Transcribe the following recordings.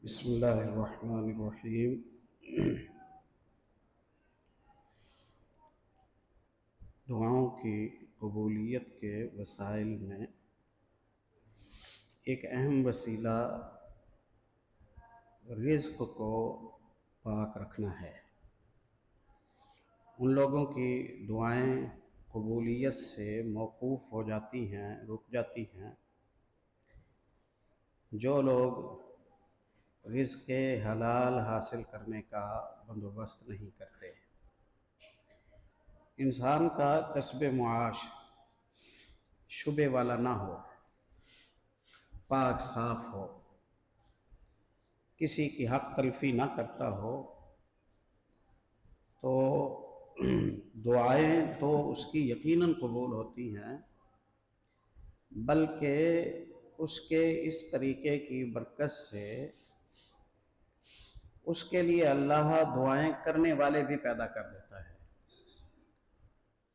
بسم اللہ الرحمن الرحیم۔ دعاؤں کی قبولیت کے وسائل میں ایک اہم وسیلہ رزق کو پاک رکھنا ہے۔ ان لوگوں کی دعائیں قبولیت سے موقوف ہو جاتی ہیں، رک جاتی ہیں، جو لوگ رزق حلال حاصل کرنے کا بندوبست نہیں کرتے۔ انسان کا کسب معاش شبے والا نہ ہو، پاک صاف ہو، کسی کی حق تلفی نہ کرتا ہو، تو دعائیں تو اس کی یقیناً قبول ہوتی ہیں، بلکہ اس کے اس طریقے کی برکت سے اس کے لیے اللہ دعائیں کرنے والے بھی پیدا کر دیتا ہے،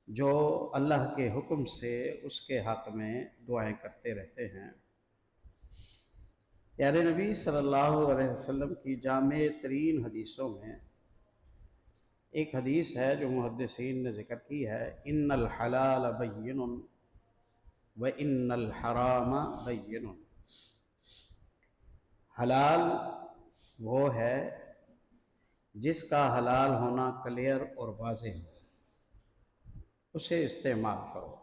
جو اللہ کے حکم سے اس کے حق میں دعائیں کرتے رہتے ہیں۔ پیارے نبی صلی اللہ علیہ وسلم کی جامع ترین حدیثوں میں ایک حدیث ہے جو محدثین نے ذکر کی ہے، ان الحلال بین و ان الحرام بین۔ حلال وہ ہے جس کا حلال ہونا کلیئر اور واضح ہو، اسے استعمال کرو۔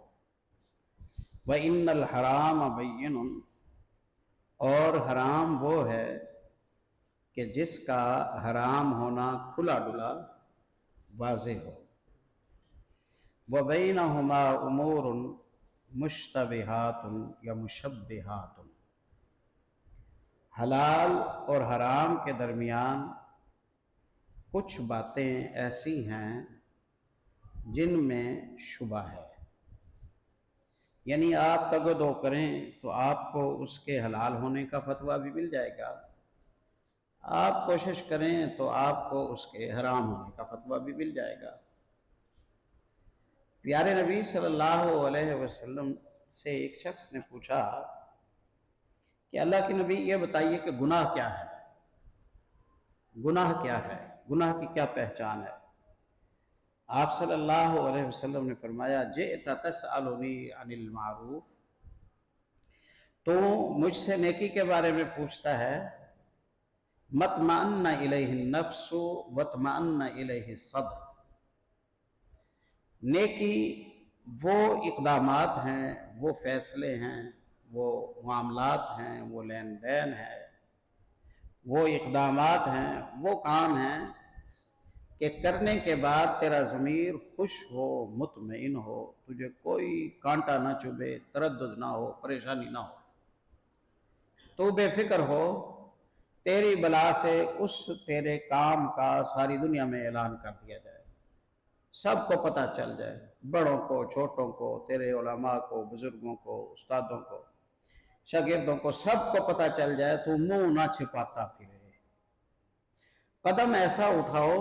وَإِنَّ الْحَرَامَ بَيِّنٌ، اور حرام وہ ہے کہ جس کا حرام ہونا کھلا ڈلا واضح ہو۔ وَبَيْنَهُمَا أُمُورٌ مُشْتَبِهَاتٌ یا مُشَبِّهَاتٌ، حلال اور حرام کے درمیان کچھ باتیں ایسی ہیں جن میں شبہ ہے، یعنی آپ تگ و دو کریں تو آپ کو اس کے حلال ہونے کا فتویٰ بھی مل جائے گا، آپ کوشش کریں تو آپ کو اس کے حرام ہونے کا فتویٰ بھی مل جائے گا۔ پیارے نبی صلی اللہ علیہ وسلم سے ایک شخص نے پوچھا کہ اللہ کے نبی یہ بتائیے کہ گناہ کیا ہے؟ گناہ کیا ہے؟ گناہ کی کیا پہچان ہے؟ آپ صلی اللہ علیہ وسلم نے فرمایا، جئت تسألنی عن المعروف، تو مجھ سے نیکی کے بارے میں پوچھتا ہے، مطمئن الیہ النفس واطمئن الیہ الصدر۔ نیکی وہ اقدامات ہیں، وہ فیصلے ہیں، وہ معاملات ہیں، وہ لین دین ہے، وہ اقدامات ہیں، وہ کام ہیں کہ کرنے کے بعد تیرا ضمیر خوش ہو، مطمئن ہو، تجھے کوئی کانٹا نہ چبھے، تردد نہ ہو، پریشانی نہ ہو، تو بے فکر ہو، تیری بلا سے اس تیرے کام کا ساری دنیا میں اعلان کر دیا جائے، سب کو پتہ چل جائے، بڑوں کو، چھوٹوں کو، تیرے علماء کو، بزرگوں کو، استادوں کو، شاگردوں کو، سب کو پتہ چل جائے، تو منہ نہ چھپاتا پھرے، قدم ایسا اٹھاؤ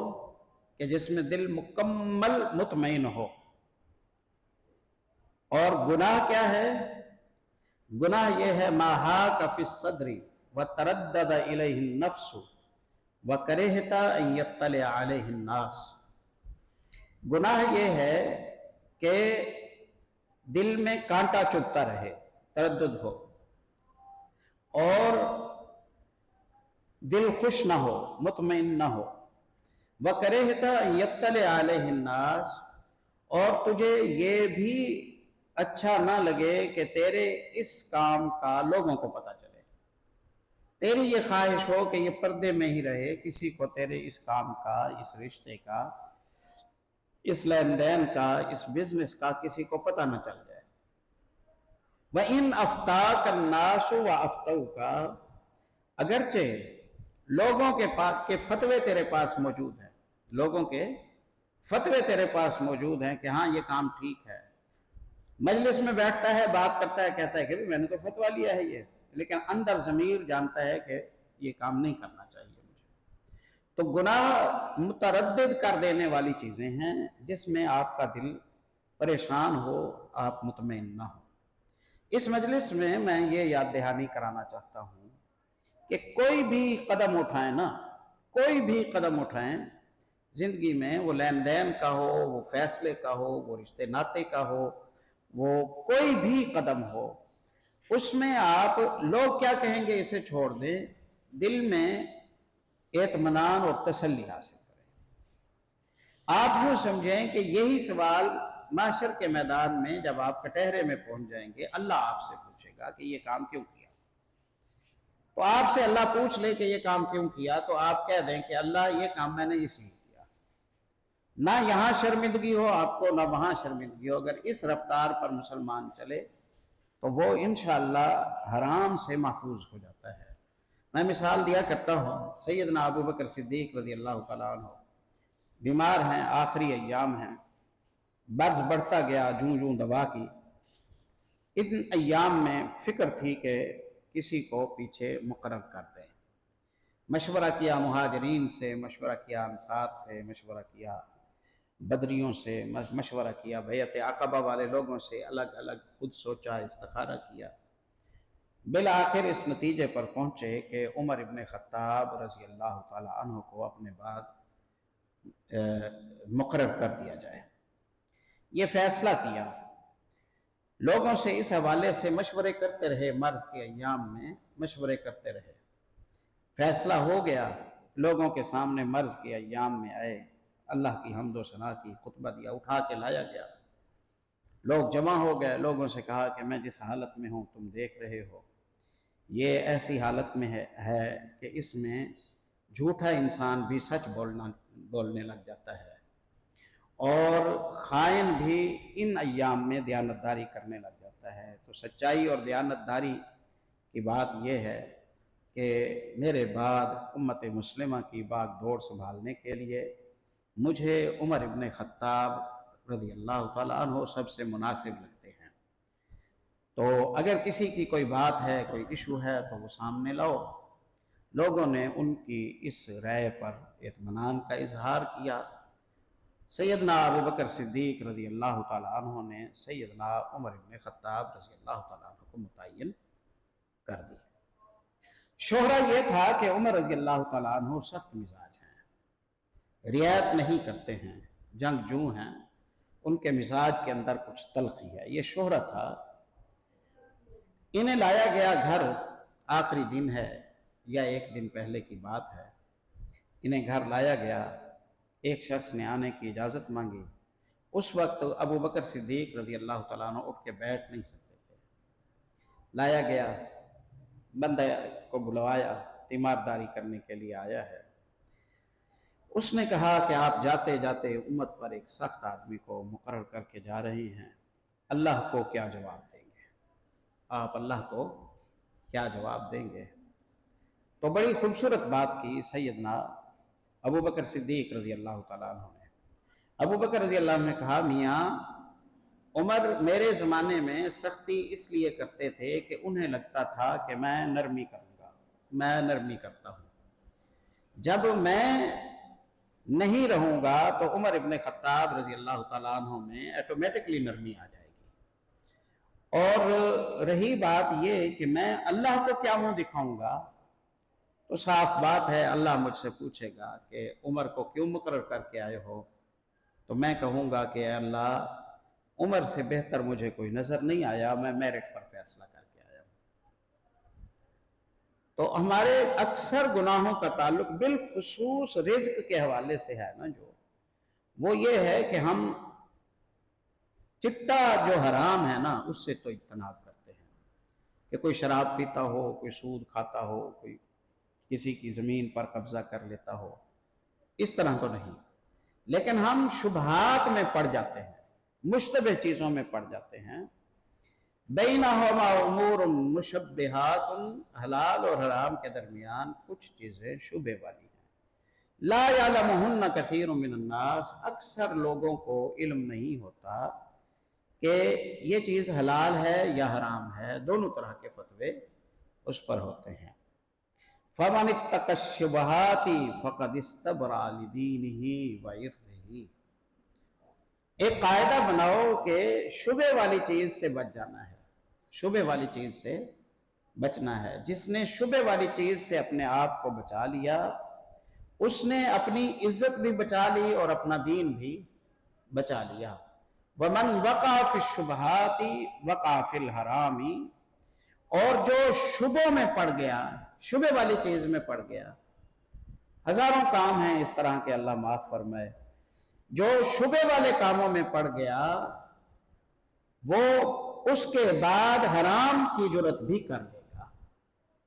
کہ جس میں دل مکمل مطمئن ہو۔ اور گناہ کیا ہے؟ گناہ یہ ہے ما حاک فی الصدر وتردد الیہ النفس وکرہت ان یطلع علیہ الناس۔ گناہ یہ ہے کہ دل میں کانٹا چبھتا رہے، تردد ہو، اور دل خوش نہ ہو، مطمئن نہ ہو، وَكَرِهْتَ أَن يَطَّلِعَ عَلَيْهِ النَّاسِ، اور تجھے یہ بھی اچھا نہ لگے کہ تیرے اس کام کا لوگوں کو پتہ چلے، تیری یہ خواہش ہو کہ یہ پردے میں ہی رہے، کسی کو تیرے اس کام کا، اس رشتے کا، اس لین دین کا، اس بزنس کا کسی کو پتہ نہ چل جائے۔ وَإِنْ أَفْتَاكَ النَّاسُ وَأَفْتَوْكَ، اگرچہ لوگوں کے فتوے تیرے پاس موجود ہیں، لوگوں کے فتوے تیرے پاس موجود ہیں کہ ہاں یہ کام ٹھیک ہے، مجلس میں بیٹھتا ہے، بات کرتا ہے، کہتا ہے کہ میں نے تو فتویٰ لیا ہے یہ، لیکن اندر ضمیر جانتا ہے کہ یہ کام نہیں کرنا چاہیے مجھے۔ تو گناہ متردد کر دینے والی چیزیں ہیں جس میں آپ کا دل پریشان ہو، آپ مطمئن نہ ہو۔ اس مجلس میں یہ یاد دہانی کرانا چاہتا ہوں کہ کوئی بھی قدم اٹھائیں نا، کوئی بھی قدم اٹھائیں زندگی میں، وہ لین دین کا ہو، وہ فیصلے کا ہو، وہ رشتے ناطے کا ہو، وہ کوئی بھی قدم ہو، اس میں آپ لوگ کیا کہیں گے اسے چھوڑ دیں، دل میں اطمینان اور تسلی حاصل کریں۔ آپ یوں سمجھیں کہ یہی سوال محشر کے میدان میں جب آپ کٹہرے میں پہنچ جائیں گے، اللہ آپ سے پوچھے گا کہ یہ کام کیوں کیا؟ تو آپ سے اللہ پوچھ لے کہ یہ کام کیوں کیا، تو آپ کہہ دیں کہ اللہ یہ کام میں نے اس لیے کیا۔ نہ یہاں شرمندگی ہو آپ کو، نہ وہاں شرمندگی ہو۔ اگر اس رفتار پر مسلمان چلے تو وہ انشاءاللہ حرام سے محفوظ ہو جاتا ہے۔ میں مثال دیا کرتا ہوں، سیدنا ابو بکر صدیق رضی اللہ تعالیٰ عنہ بیمار ہیں، آخری ایام ہیں، برز بڑھتا گیا جوں جوں دوا کی۔ ان ایام میں فکر تھی کہ کسی کو پیچھے مقرر کر دیں۔ مشورہ کیا مہاجرین سے، مشورہ کیا انصار سے، مشورہ کیا بدریوں سے، مشورہ کیا بیعت عقبہ والے لوگوں سے، الگ الگ خود سوچا، استخارہ کیا۔ بالآخر اس نتیجے پر پہنچے کہ عمر ابن خطاب رضی اللہ تعالی عنہ کو اپنے بعد مقرر کر دیا جائے۔ یہ فیصلہ کیا، لوگوں سے اس حوالے سے مشورے کرتے رہے، مرض کے ایام میں مشورے کرتے رہے، فیصلہ ہو گیا، لوگوں کے سامنے مرض کے ایام میں آئے، اللہ کی حمد و ثنا کی، خطبہ دیا، اٹھا کے لایا گیا، لوگ جمع ہو گئے، لوگوں سے کہا کہ میں جس حالت میں ہوں تم دیکھ رہے ہو، یہ ایسی حالت میں ہے کہ اس میں جھوٹا انسان بھی سچ بولنے لگ جاتا ہے، اور خائن بھی ان ایام میں دیانتداری کرنے لگ جاتا ہے۔ تو سچائی اور دیانتداری کی بات یہ ہے کہ میرے بعد امت مسلمہ کی باغ دوڑ سنبھالنے کے لیے مجھے عمر ابن خطاب رضی اللہ تعالیٰ عنہ سب سے مناسب لگتے ہیں۔ تو اگر کسی کی کوئی بات ہے، کوئی ایشو ہے تو وہ سامنے لاؤ۔ لوگوں نے ان کی اس رائے پر اطمینان کا اظہار کیا۔ سیدنا ابو بکر صدیق رضی اللہ تعالیٰ عنہ نے سیدنا عمر ابن خطاب رضی اللہ تعالیٰ عنہ کو متعین کر دی۔ شہرہ یہ تھا کہ عمر رضی اللہ تعالیٰ عنہ سخت مزاج ہیں، رعایت نہیں کرتے ہیں، جنگجو ہیں، ان کے مزاج کے اندر کچھ تلخی ہے، یہ شہرہ تھا۔ انہیں لایا گیا گھر، آخری دن ہے یا ایک دن پہلے کی بات ہے، انہیں گھر لایا گیا، ایک شخص نے آنے کی اجازت مانگی۔ اس وقت ابو بکر صدیق رضی اللہ تعالیٰ عنہ اٹھ کے بیٹھ نہیں سکتے تھے۔ لایا گیا، بندہ کو بلوایا، تیمارداری کرنے کے لیے آیا ہے۔ اس نے کہا کہ آپ جاتے جاتے امت پر ایک سخت آدمی کو مقرر کر کے جا رہے ہیں، اللہ کو کیا جواب دیں گے؟ آپ اللہ کو کیا جواب دیں گے؟ تو بڑی خوبصورت بات کی سیدنا ابو بکر صدیق رضی اللہ تعالیٰ عنہ نے۔ ابو بکر رضی اللہ عنہ نے کہا، میاں عمر میرے زمانے میں سختی اس لیے کرتے تھے کہ انہیں لگتا تھا کہ میں نرمی کروں گا، میں نرمی کرتا ہوں، جب میں نہیں رہوں گا تو عمر ابن خطاب رضی اللہ تعالیٰ عنہ میں ایٹومیٹکلی نرمی آ جائے گی۔ اور رہی بات یہ کہ میں اللہ کو کیا منہ دکھاؤں گا، تو صاف بات ہے اللہ مجھ سے پوچھے گا کہ عمر کو کیوں مقرر کر کے آئے ہو، تو میں کہوں گا کہ اے اللہ عمر سے بہتر مجھے کوئی نظر نہیں آیا، میں میرٹ پر فیصلہ کر کے آیا ہوں۔ تو ہمارے اکثر گناہوں کا تعلق بالخصوص رزق کے حوالے سے ہے نا، جو وہ یہ ہے کہ ہم چٹا جو حرام ہے نا اس سے تو اجتناب کرتے ہیں، کہ کوئی شراب پیتا ہو، کوئی سود کھاتا ہو، کوئی کسی کی زمین پر قبضہ کر لیتا ہو، اس طرح تو نہیں، لیکن ہم شبہات میں پڑ جاتے ہیں، مشتبہ چیزوں میں پڑ جاتے ہیں۔ بینہما امور مشبہات، حلال اور حرام کے درمیان کچھ چیزیں شبہ والی ہیں۔ لا یعلمہن کثیر من الناس، اکثر لوگوں کو علم نہیں ہوتا کہ یہ چیز حلال ہے یا حرام ہے، دونوں طرح کے فتوے اس پر ہوتے ہیں۔ فَمَنِ اتَّقَى الشُّبُهَاتِ فَقَدِ اسْتَبْرَأَ لِدِينِهِ وَعِرْضِهِ۔ ایک قاعدہ بناؤ کہ شبہ والی چیز سے بچ جانا ہے، شبہ والی چیز سے بچنا ہے۔ جس نے شبے والی چیز سے اپنے آپ کو بچا لیا اس نے اپنی عزت بھی بچا لی اور اپنا دین بھی بچا لیا۔ وَمَنْ وَقَعَ فِي الشُّبْهَاتِ وَقَعَ فِي الْحَرَامِ، اور جو شبوں میں پڑ گیا، شبے والی چیز میں پڑ گیا، ہزاروں کام ہیں اس طرح کے، اللہ معاف فرمائے، جو شبے والے کاموں میں پڑ گیا وہ اس کے بعد حرام کی جرت بھی کر لے گا،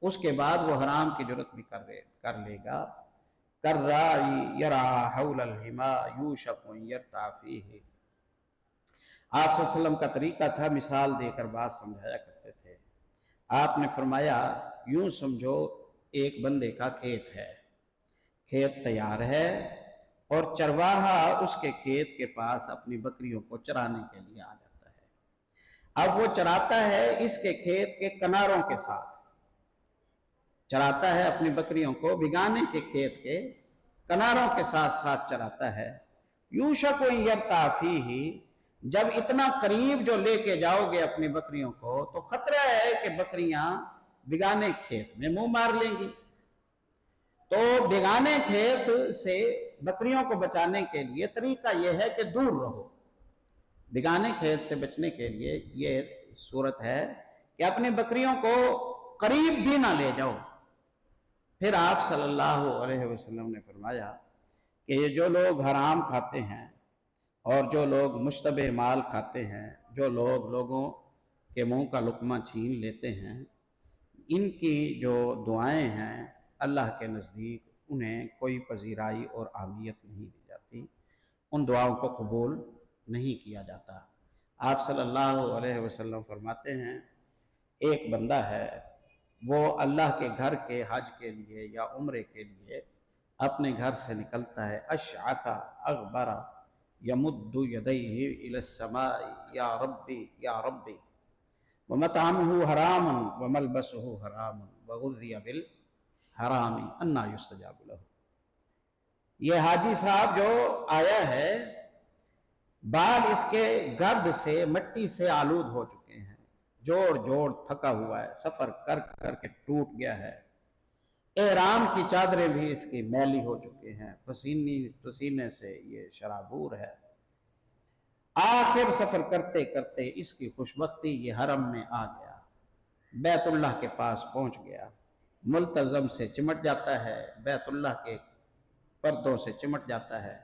اس کے بعد وہ حرام کی جرت بھی کر لے گا۔ کَالرَّاعِي يَرْعَىٰ حَوْلَ الْحِمَىٰ يُوشَكُ أَن يَرْتَعَ فِيهِ۔ آپ صلی اللہ علیہ وسلم کا طریقہ تھا، مثال دے کر بات سمجھایا کرتے تھے۔ آپ نے فرمایا یوں سمجھو ایک بندے کا کھیت ہے، کھیت تیار ہے اور چرواہا اس کے کھیت کے پاس اپنی بکریوں کو چرانے کے لیے آ جاتا ہے۔ اب وہ چراتا ہے اس کے کھیت کے کناروں کے ساتھ، چراتا ہے اپنی بکریوں کو بگانے کے کھیت کے کناروں کے ساتھ ساتھ چراتا ہے۔ یوشک ان یرتع فیہ، جب اتنا قریب جو لے کے جاؤ گے اپنی بکریوں کو تو خطرہ ہے کہ بکریاں بگانے کھیت میں منہ مار لیں گی، تو بگانے کھیت سے بکریوں کو بچانے کے لیے طریقہ یہ ہے کہ دور رہو۔ بگانے کھیت سے بچنے کے لیے یہ صورت ہے کہ اپنی بکریوں کو قریب بھی نہ لے جاؤ۔ پھر آپ صلی اللہ علیہ وسلم نے فرمایا کہ یہ جو لوگ حرام کھاتے ہیں اور جو لوگ مشتبہ مال کھاتے ہیں، جو لوگ لوگوں کے منہ کا لقمہ چھین لیتے ہیں، ان کی جو دعائیں ہیں اللہ کے نزدیک انہیں کوئی پذیرائی اور اہمیت نہیں دی جاتی، ان دعاؤں کو قبول نہیں کیا جاتا۔ آپ صلی اللہ علیہ وسلم فرماتے ہیں ایک بندہ ہے، وہ اللہ کے گھر کے حج کے لیے یا عمرے کے لیے اپنے گھر سے نکلتا ہے، اشعث اغبر یمد یدیہ الی السماء یا ربی یا ربی ومطعمہ حرام وملبسہ حرام وغذی بالحرام انا یستجاب لہ۔ یہ حاجی صاحب جو آیا ہے بال اس کے گرد سے مٹی سے آلود ہو چکے ہیں، جوڑ جوڑ تھکا ہوا ہے، سفر کر کر کے ٹوٹ گیا ہے، احرام کی چادریں بھی اس کی میلی ہو چکے ہیں، پسینے سے یہ شرابور ہے۔ آخر سفر کرتے کرتے اس کی خوشبختی یہ حرم میں آ گیا، بیت اللہ کے پاس پہنچ گیا، ملتزم سے چمٹ جاتا ہے، بیت اللہ کے پردوں سے چمٹ جاتا ہے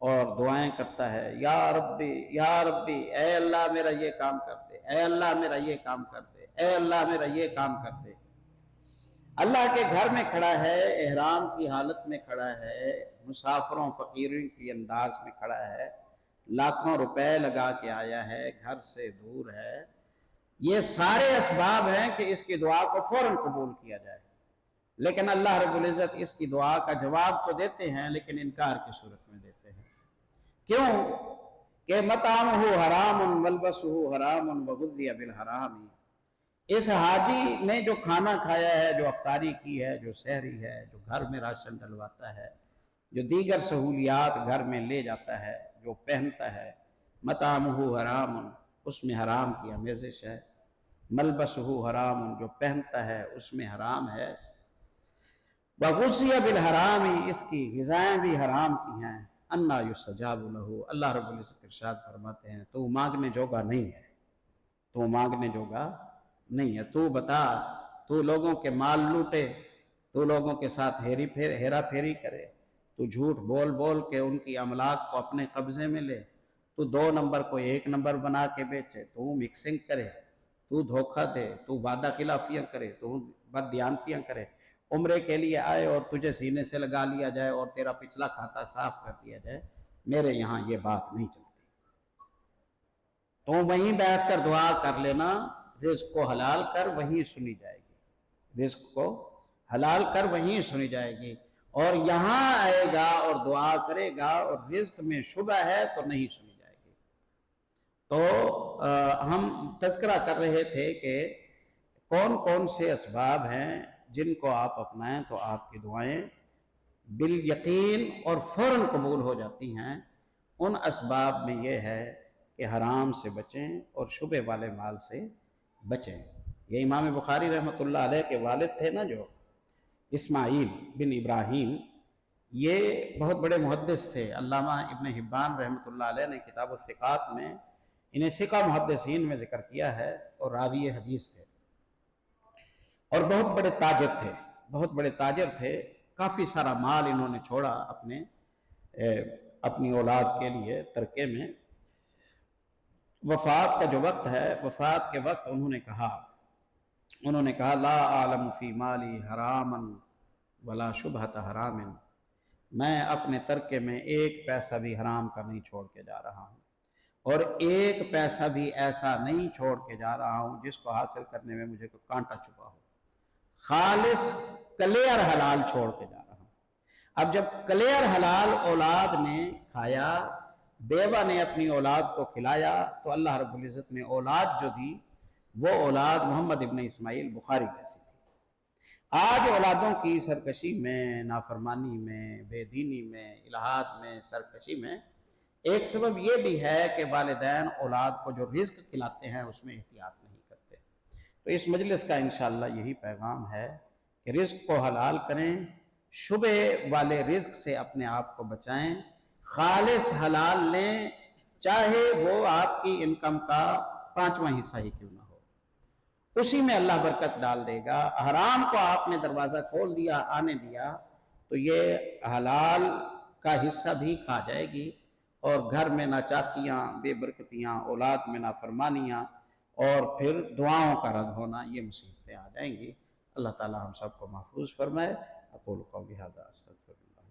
اور دعائیں کرتا ہے، یا ربی اے اللہ میرا یہ کام کر دے، اے اللہ میرا یہ کام کر دے، اے اللہ میرا یہ کام کر دے۔ اللہ کے گھر میں کھڑا ہے، احرام کی حالت میں کھڑا ہے، مسافروں فقیروں کی انداز میں کھڑا ہے، لاکھوں روپے لگا کے آیا ہے، گھر سے دور ہے، یہ سارے اسباب ہیں کہ اس کی دعا کو فوراً قبول کیا جائے، لیکن اللہ رب العزت اس کی دعا کا جواب تو دیتے ہیں لیکن انکار کی صورت میں دیتے ہیں۔ کیوں کہ مطعمہ حرام ملبسہ حرام وغذی بالحرام۔ اس حاجی نے جو کھانا کھایا ہے، جو افطاری کی ہے، جو سحری ہے، جو گھر میں راشن ڈلواتا ہے، جو دیگر سہولیات گھر میں لے جاتا ہے، جو پہنتا ہے، مطعمہ حرام، اس میں حرام کی آمیزش ہے، ملبسہ حرام، جو پہنتا ہے اس میں حرام ہے، وغذی بالحرام، اس کی غذائیں بھی حرام کی ہیں، انا یستجاب لہ، اللہ رب العزت ارشاد فرماتے ہیں تو مانگنے جوگا نہیں ہے، تو مانگنے جوگا نہیں ہے، تو بتا، تو لوگوں کے مال لوٹے، تو لوگوں کے ساتھ ہیرا پھیری کرے، تو جھوٹ بول بول کے ان کی املاک کو اپنے قبضے میں لے، تو 2 نمبر کو 1 نمبر بنا کے بیچے، تو مکسنگ کرے، تو دھوکہ دے، تو وعدہ خلافیاں کرے، تو بددیانتیاں کرے، عمرے کے لیے آئے اور تجھے سینے سے لگا لیا جائے اور تیرا پچھلا کھاتا صاف کر دیا جائے، میرے یہاں یہ بات نہیں چلتی۔ تو وہیں بیٹھ کر دعا کر لینا، رزق کو حلال کر وہیں سنی جائے گی، رزق کو حلال کر وہیں سنی جائے گی، اور یہاں آئے گا اور دعا کرے گا اور رزق میں شبہ ہے تو نہیں سنی جائے گی۔ تو ہم تذکرہ کر رہے تھے کہ کون کون سے اسباب ہیں جن کو آپ اپنائیں تو آپ کی دعائیں بالیقین اور فوراً قبول ہو جاتی ہیں۔ ان اسباب میں یہ ہے کہ حرام سے بچیں اور شبہ والے مال سے بچیں۔ یہ امام بخاری رحمۃ اللہ علیہ کے والد تھے نا جو اسماعیل بن ابراہیم، یہ بہت بڑے محدث تھے۔ علامہ ابن حبان رحمۃ اللہ علیہ نے کتاب الثقات میں انہیں ثقہ محدثین میں ذکر کیا ہے، اور راوی حدیث تھے، اور بہت بڑے تاجر تھے، بہت بڑے تاجر تھے۔ کافی سارا مال انہوں نے چھوڑا اپنی اولاد کے لیے ترکے میں۔ وفات کا جو وقت ہے، وفات کے وقت انہوں نے کہا لا اعلم فی مالی حراما ولا شبہۃ حرام، میں اپنے ترکے میں ایک پیسہ بھی حرام کا نہیں چھوڑ کے جا رہا ہوں، اور ایک پیسہ بھی ایسا نہیں چھوڑ کے جا رہا ہوں جس کو حاصل کرنے میں مجھے کوئی کانٹا چھپا ہو۔ خالص کلیئر حلال چھوڑ کے جا رہا ہوں۔ اب جب کلیئر حلال اولاد نے کھایا، بیوہ نے اپنی اولاد کو کھلایا، تو اللہ رب العزت نے اولاد جو دی وہ اولاد محمد ابن اسماعیل بخاری جیسی تھی۔ آج اولادوں کی سرکشی میں، نافرمانی میں، بے دینی میں، الہات میں، سرکشی میں ایک سبب یہ بھی ہے کہ والدین اولاد کو جو رزق کھلاتے ہیں اس میں احتیاط نہیں کرتے۔ تو اس مجلس کا انشاءاللہ یہی پیغام ہے کہ رزق کو حلال کریں، شبہ والے رزق سے اپنے آپ کو بچائیں، خالص حلال لیں، چاہے وہ آپ کی انکم کا 5واں حصہ ہی کیوں نہ ہو، اسی میں اللہ برکت ڈال دے گا۔ حرام کو آپ نے دروازہ کھول دیا، آنے دیا، تو یہ حلال کا حصہ بھی کھا جائے گی، اور گھر میں ناچاکیاں، بے برکتیاں، اولاد میں نافرمانیاں، اور پھر دعاؤں کا رد ہونا، یہ مصیبتیں آ جائیں گی۔ اللہ تعالی ہم سب کو محفوظ فرمائے۔ اقول قولی ھذا استغفر اللہ۔